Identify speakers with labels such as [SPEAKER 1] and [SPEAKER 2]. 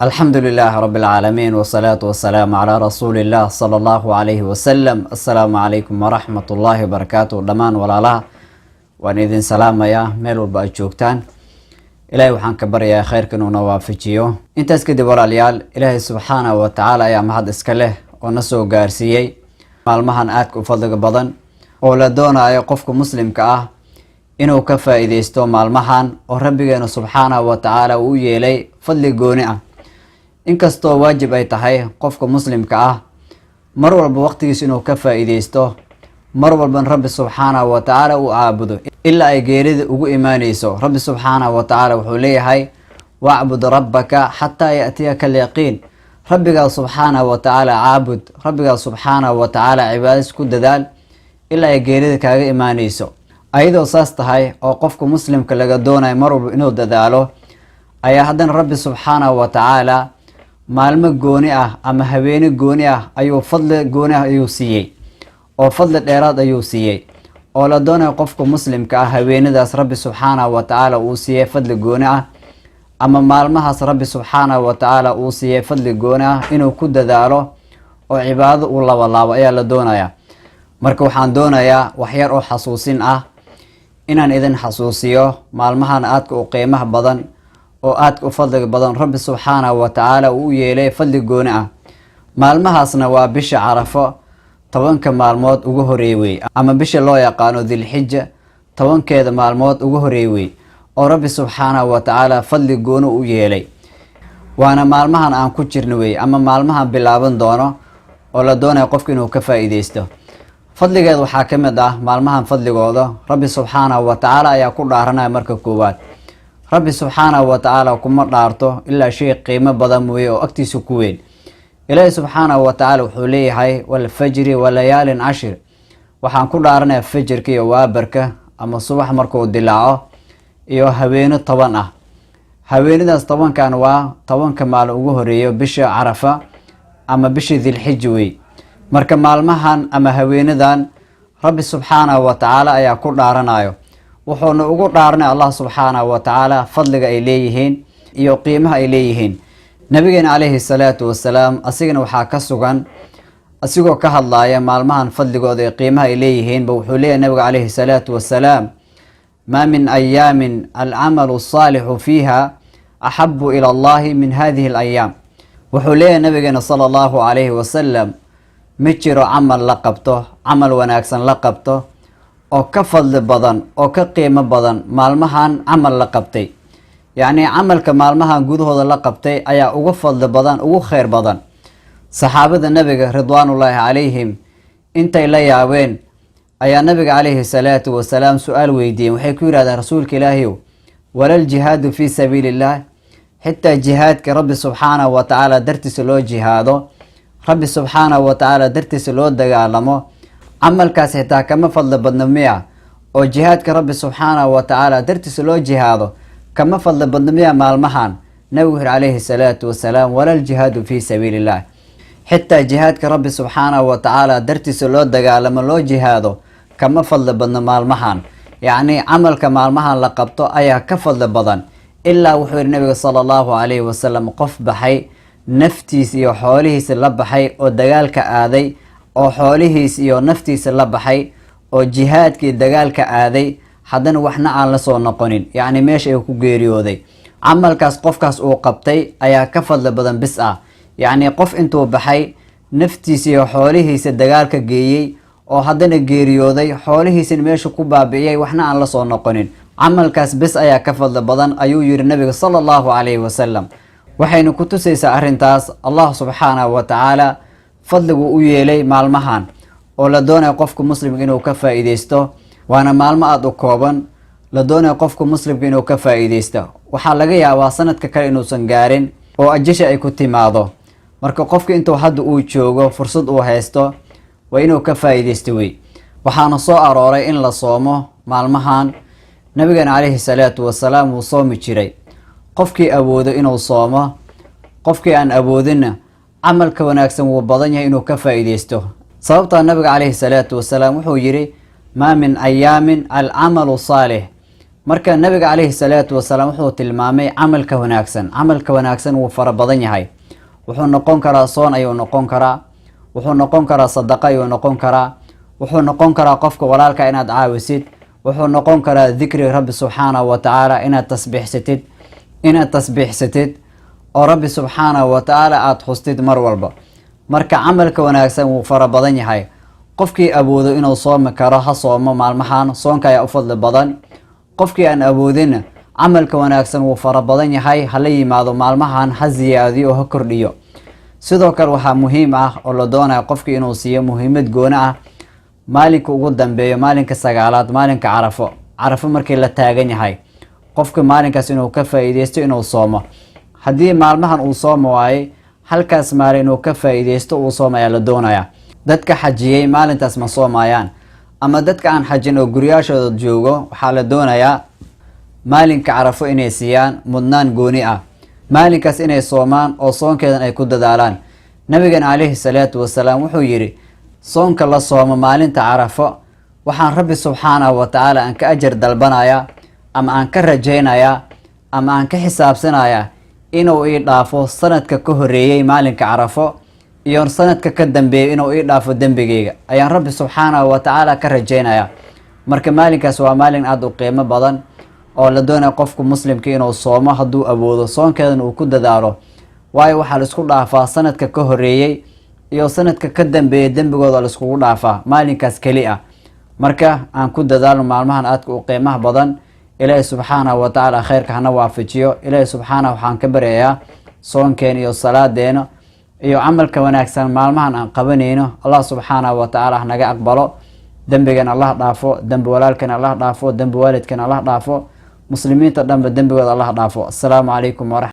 [SPEAKER 1] الحمد لله رب العالمين والصلاة والسلام على رسول الله صلى الله عليه وسلم. السلام عليكم ورحمة الله وبركاته. دمان ولا لا وان إذن سلام يا ميل والبأجوكتان إلهي وحان كبر يا خير كنو نوافجيو انت اسكدي ولا ليال إلهي سبحانه وتعالى يا مهد اسكاله ونسو قارسيي مالمهان آتكو فضلق بضن ولدونا يا قفك مسلم كأه إنو كفا إذا استو مالمهان وربنا سبحانه وتعالى ويلي فضل قونئة inkastoo waajib ay tahay qofka muslimka ah mar walba waqtigiisa inuu ka faa'iideysto mar walba rabbi subhanahu wa ta'ala uu aabudo illa ay geerida ugu iimaanayso. rabbi subhanahu wa ta'ala wuxuu leeyahay wa'bud rabbaka hatta ya'tiyaka al-yaqin. rabbiga subhanahu wa ta'ala aabud, rabbiga subhanahu wa ta'ala cibaadis ku dadaal illa ay geerida kaaga iimaanayso. ayadoo saas tahay oo qofka muslimka laga doonayo mar walba inuu dadaalo ayaa haddana rabbi subhanahu wa ta'ala maalmo gooni ah ama habeene gooni ah ayuu fadli gooni ah ayuu siiyey oo fadli dheeraad ayuu siiyey oo la doonayo qofka muslimka ah habeenadaas rabbi subhanahu wa ta'ala uu siiyey fadli gooni ah ama maalmahaas rabbi subhanahu wa ta'ala uu siiyey fadli gooni ah inuu ku dadaalo oo cibaado uu laabo ayaa la doonayaa. marka waxaan doonayaa wax yar oo xasuusin ah inaan idin xasuusiyo maalmahan aadka u qiimaha badan oo aadka u fadliga badan rabbi subhanahu wa ta'ala uu yeelay fadli gooni ah. maalmahaasna waa bisha Carafo 10 maalmood ugu horeeyay ama bisha loo yaqaano Dhulhijja 10keeda maalmood ugu horeeyay oo rabbi subhanahu wa ta'ala fadli gooni u yeelay. waana maalmahan aan ku jirnay ama maalmahan bilaaban doono oo la doonayo qofka inuu ka faa'iideysto. fadligeed waxaa ka mid ah maalmahan fadligooda rabbi subhanahu wa ta'ala ayaa ku dhaaranaya marka koowaad. rabbi subhanahu wa ta'ala kuma dhaarto illa shay qiimo badan mooye oo agtiisa ku weyn. ilaahay subhanahu wa ta'ala wuxuu leeyahay wal fajri wa layaalin ashir. waxaan ku dhaaranayaa fajrka iyo waabarka ama subax markuu dilaaco iyo habeeno 10 ah. habeenadaas 10kan waa 10ka maalin ugu horeeyo bisha Carafa ama bisha Dhulhijja wey. marka maalmahan ama habeenadan rabbi subhanahu wa ta'ala ayaa ku dhaaranayo wuxuuna ugu dhaarnay Allah subhanahu wa ta'ala fadliga ay leeyihiin iyo qiimaha ay leeyihiin. nabigeena alayhi salatu wasalaam asigana waxaa ka sugan asigoo ka hadlaya maalmahan fadligooda iyo qiimaha ay leeyihiin ba wuxuu leeyahay nabiga alayhi salatu wasalaam ma min ayamin al-amalu salihu fiha ahabbu ila Allah min hadhihi al-ayyam. wuxuu leeyahay nabigeena sallallahu alayhi wasallam ma jiro amal la qabto amal wanaagsan la qabto oo ka fadli badan oo ka qiimo badan maalmahan amal la qabtay. yani amalka maalmahan gudahooda la qabtay ayaa ugu fadli badan ugu khayr badan. saxaabada nabiga ridwaanullaahi calayhim intay la yaabeen ayaa nabiga calayhi salaatu wasalaam su'aal weydiiyeen. waxay ku yiraahdeen rasuulka ilaahiyow walal jihaadu fi sabiilillah. xitaa jihaadka rabbi subhanahu wa ta'ala dartiisa loo jihaado, rabbi subhanahu wa ta'ala dartiisa loo dagaalamo, camalkaas xitaa kama fadli badna miya oo jihaadka rabbi subhanahu wa ta'ala dartiisa loo jihaado kama fadli badna miya maalmahan. nabigu alayhi salatu wasalaam walal jihaadu fi sabiilillah. xitaa jihaadka rabbi subhanahu wa ta'ala dartiisa loo dagaalamo loo jihaado kama fadli badna maalmahan. yani camalka maalmahan la qabto ayaa ka fadli badan. ilaa wuxuu yiri nabiga sallallahu alayhi wasallam qof baxay naftiisa iyo xoolihiisa la baxay oo dagaalka aaday oo xoolihiisa iyo naftiisa la baxay oo jihaadkii dagaalka aaday haddana waxna aan la soo noqonin, yani meesha ay ku geeriyooday. camalkaas qofkaas uu qabtay ayaa ka fadli badan bis ah. yani qof intuu baxay naftiisa iyo xoolihiisa dagaalka geeyey oo haddana geeriyooday, xoolihiisina meesha ku baabi'iyay, waxna aan la soo noqonin, camalkaas bis ayaa ka fadli badan ayuu yiri nabiga sallallahu alayhi wasallam. waxayna ku tusaysaa arrintaas Allah subhanahu wa ta'ala fadligu u yeelay maalmahan oo la doonayo qofka muslimka inuu ka faa'iideysto. waana maalmo aad u kooban la doonayo qofka muslimka inuu ka faa'iideysto. waxaa laga yaabaa sanadka kale inuusan gaarin oo ajasha ay ku timaado. marka qofka intuu hadda uu joogo fursad uu haysto waa inuu ka faa'iideysto wey. waxaana soo arooray in la soomo maalmahan. nabigeena alayhi salatu wasalaam wuu soomi jiray. qofkii awoodo inuu soomo, qofkii aan awoodina camalka wanaagsan wuu badan yahay inuu ka faa'iideysto. sababta nabiga alayhi salatu wasalaam wuxuu yiri ma min ayamin al-amalu salih marka nabiga calayhi salaatu wasalaam wuxuu tilmaamay camalka wanaagsan wuu fara badan yahay. wuxuu noqon karaa soon ayuu noqon karaa, wuxuu noqon karaa sadaqa ayuu noqon karaa, wuxuu noqon karaa qofka walaalka inaad caawisid, wuxuu noqon karaa dikri rabbi subxaanahu wa tacaala inaad tasbiixsatid oo rabbi subxaanahu wa tacaala aada xustid mar walba. marka camalka wanaagsan wuu fara badan yahay. qofkii awoodo inuu soomi karo ha soomo maalmahan, soonka ayaa u fadli badan. qofkii aan awoodina camalka wanaagsan wuu fara badan yahay, hala yimaado maalmahan, ha ziyaadiyo oo ha kordhiyo. sidoo kale waxaa muhiim ah oo la doonaya qofkii inuu siiyo muhiimad gooni ah maalinka ugu dambeeyo, maalinka 9aad, maalinka carafo markii la taagan yahay, qofka maalinkaas inuu ka faa'iideysto inuu soomo. haddii maalmahan uu soomo waaye, halkaas maalin inuu ka faa'iideysto uu soomo ayaa la doonaya. dadka xajiyey maalintaas ma soomayaan, ama dadka aan xajin oo guryaashooda joogo, waxaa la doonayaa maalinka carafo inay siiyaan mudnaan gooni ah, maalinkaas inay soomaan oo soonkeedan ay ku dadaalaan. nabigan calayhi salaatu wasalaam wuxuu yidhi, soonka la soomo maalinta carafo waxaan rabbi subxaanahu wa tacaala aan ka ajar dalbanayaa, ama aan ka rajaynayaa, ama aan ka xisaabsanayaa inuu ii dhaafo sanadka ka horeeyey maalinka carafo iyo sanadka ka dambeeyay inuu ii dhaafo dembigeyga ayaan rabbi subxaanahu wa tacaala ka rajaynayaa. marka maalinkaas waa maalin aada u qiimo badan oo la doonaya qofku muslimka inuu soomo hadduu awoodo, soonkeedan uu ku dadaalo. waayo waxaa la isku dhaafaa sanadka ka horeeyey iyo sanadka ka dambeeyay dembigooda la iskugu dhaafaa maalinkaas keli ah. marka aan ku dadaalno maalmahan aadka u qiimaha badan. ilaahi subxaanahu wa tacaala khayrka hana waafajiyo. ilaahi subxaanahu waxaan ka baryayaa soonkeena iyo salaadeena iyo camalka wanaagsan maalmahan aan qabanayno, allah subxaanahu wa tacaala hanaga aqbalo. dembigan allah dhaafo, dembi walaalkan allah dhaafo, dembi waalidkan allah dhaafo, muslimiinta dhanba dembigooda allah dhaafo. assalaamu calaykum waraxmatullahi